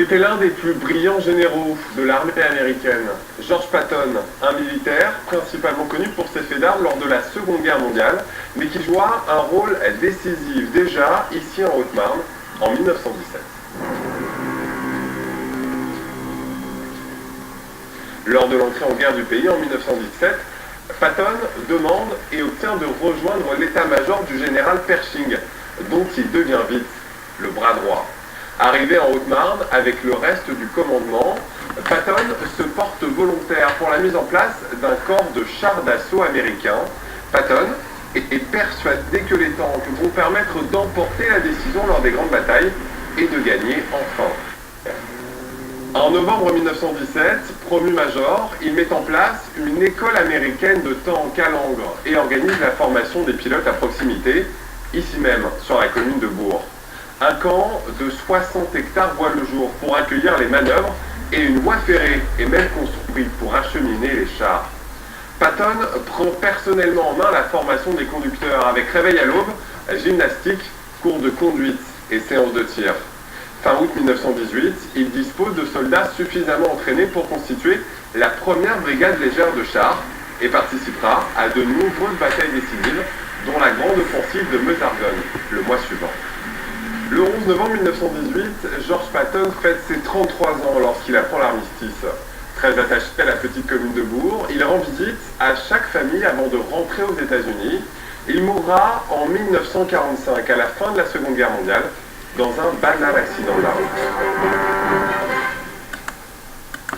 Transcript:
C'était l'un des plus brillants généraux de l'armée américaine. George Patton, un militaire principalement connu pour ses faits d'armes lors de la Seconde Guerre mondiale, mais qui joua un rôle décisif déjà ici en Haute-Marne en 1917. Lors de l'entrée en guerre du pays en 1917, Patton demande et obtient de rejoindre l'état-major du général Pershing, dont il devient vite le bras droit. Arrivé en Haute-Marne avec le reste du commandement, Patton se porte volontaire pour la mise en place d'un corps de chars d'assaut américains. Patton est persuadé que les tanks vont permettre d'emporter la décision lors des grandes batailles et de gagner enfin. En novembre 1917, promu major, il met en place une école américaine de tanks à Langres et organise la formation des pilotes à proximité, ici même, sur la commune de Bourg. Un camp de 60 hectares voit le jour pour accueillir les manœuvres et une voie ferrée est même construite pour acheminer les chars. Patton prend personnellement en main la formation des conducteurs avec réveil à l'aube, gymnastique, cours de conduite et séances de tir. Fin août 1918, il dispose de soldats suffisamment entraînés pour constituer la première brigade légère de chars et participera à de nombreuses batailles décisives, dont la grande offensive de Meuse-Argonne le mois suivant. Le 11 novembre 1918, George Patton fête ses 33 ans lorsqu'il apprend l'armistice. Très attaché à la petite commune de Bourg, il rend visite à chaque famille avant de rentrer aux États-Unis. Il mourra en 1945, à la fin de la Seconde Guerre mondiale, dans un banal accident de la route.